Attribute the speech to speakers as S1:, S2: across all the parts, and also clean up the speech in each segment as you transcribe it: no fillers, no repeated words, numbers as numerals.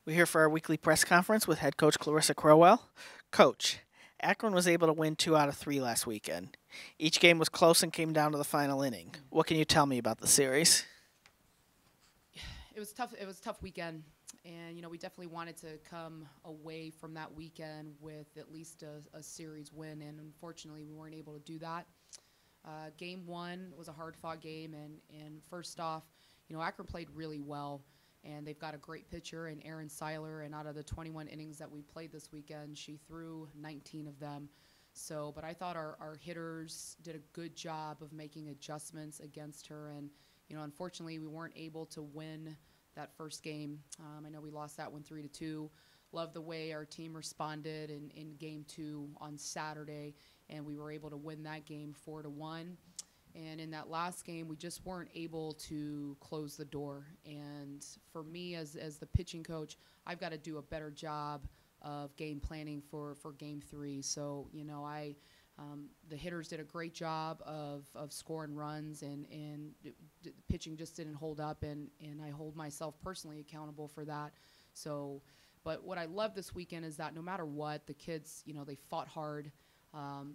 S1: We're here for our weekly press conference with head coach Clarissa Crowell. Coach, Akron was able to win 2 out of 3 last weekend. Each game was close and came down to the final inning. What can you tell me about the series?
S2: It was tough. It was a tough weekend, and we definitely wanted to come away from that weekend with at least a series win, and unfortunately, we weren't able to do that. Game one was a hard-fought game, and first off, Akron played really well, and they've got a great pitcher in Erin Seiler, and out of the 21 innings that we played this weekend, she threw 19 of them. So, but I thought our hitters did a good job of making adjustments against her, and unfortunately, we weren't able to win that first game. I know we lost that one 3-2. Love the way our team responded in game two on Saturday, and we were able to win that game 4-1. And in that last game, we just weren't able to close the door. And for me, as the pitching coach, I've got to do a better job of game planning for game three. So, the hitters did a great job of scoring runs, and pitching just didn't hold up, and I hold myself personally accountable for that. So, but what I love this weekend is that no matter what, the kids, they fought hard,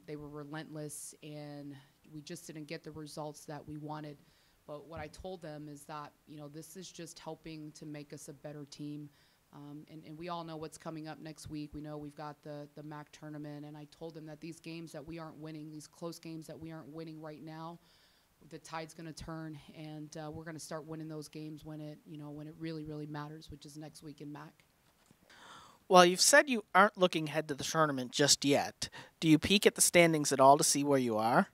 S2: they were relentless, and we just didn't get the results that we wanted. But what I told them is that, this is just helping to make us a better team. And we all know what's coming up next week. We know we've got the MAC tournament, and I told them that these games that we aren't winning, these close games that we aren't winning right now, the tide's going to turn, and we're going to start winning those games when it really, really matters, which is next week in MAC.
S1: Well, you've said you aren't looking ahead to the tournament just yet. Do you peek at the standings at all to see where you are?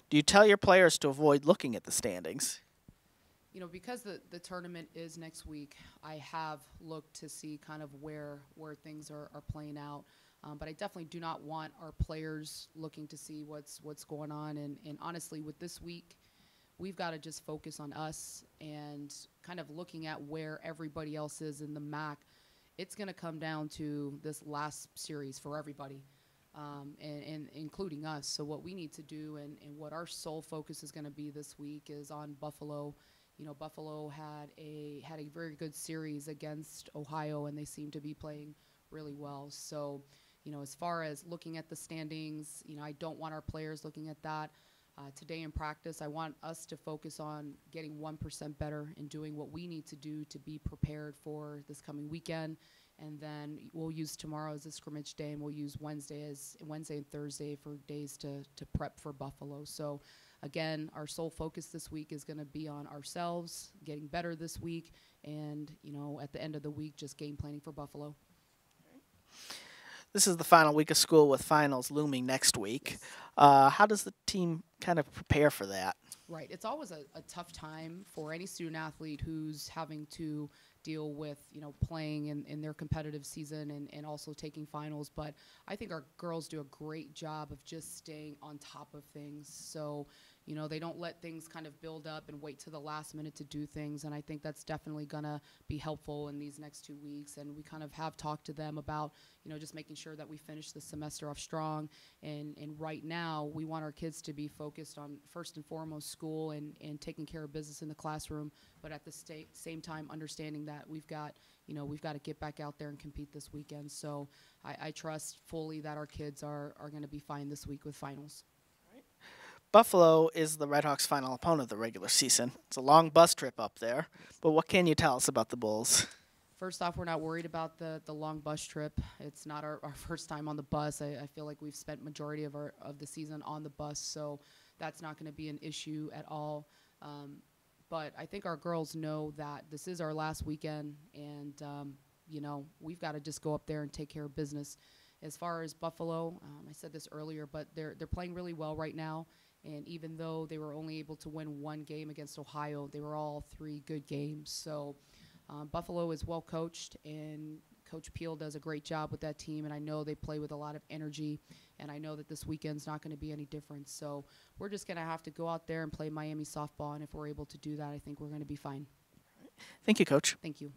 S1: Do you tell your players to avoid looking at the standings?
S2: Because the tournament is next week, I have looked to see kind of where things are playing out. But I definitely do not want our players looking to see what's going on. And honestly, with this week, we've got to just focus on us and kind of looking at where everybody else is in the MAC. It's going to come down to this last series for everybody, and including us. So what we need to do and what our sole focus is going to be this week is on Buffalo. Buffalo had a very good series against Ohio, and they seem to be playing really well. So, as far as looking at the standings, I don't want our players looking at that. Today in practice, I want us to focus on getting 1% better and doing what we need to do to be prepared for this coming weekend. And then we'll use tomorrow as a scrimmage day, and we'll use Wednesday and Thursday for days to prep for Buffalo. So, again, our sole focus this week is going to be on ourselves, getting better this week, and, at the end of the week, just game planning for Buffalo.
S1: This is the final week of school with finals looming next week. How does the team kind of prepare for that?
S2: Right. It's always a tough time for any student athlete who's having to deal with, playing in their competitive season and also taking finals. But I think our girls do a great job of just staying on top of things. So, they don't let things kind of build up and wait to the last minute to do things. And I think that's definitely going to be helpful in these next 2 weeks. And we kind of have talked to them about, just making sure that we finish the semester off strong. And right now, we want our kids to be focused on, first and foremost, school and taking care of business in the classroom, but at the same time understanding that we've got to get back out there and compete this weekend. So I trust fully that our kids are going to be fine this week with finals.
S1: Buffalo is the Redhawks' final opponent of the regular season. It's a long bus trip up there, but what can you tell us about the Bulls?
S2: First off, we're not worried about the long bus trip. It's not our first time on the bus. I feel like we've spent majority of the season on the bus, so that's not going to be an issue at all. But I think our girls know that this is our last weekend, and we've got to just go up there and take care of business. As far as Buffalo, I said this earlier, but they're playing really well right now. And even though they were only able to win one game against Ohio, they were all 3 good games. So Buffalo is well coached, and Coach Peel does a great job with that team. And I know they play with a lot of energy, and I know that this weekend's not going to be any different. So we're just going to have to go out there and play Miami softball. And if we're able to do that, I think we're going to be fine.
S1: Thank you, Coach.
S2: Thank you.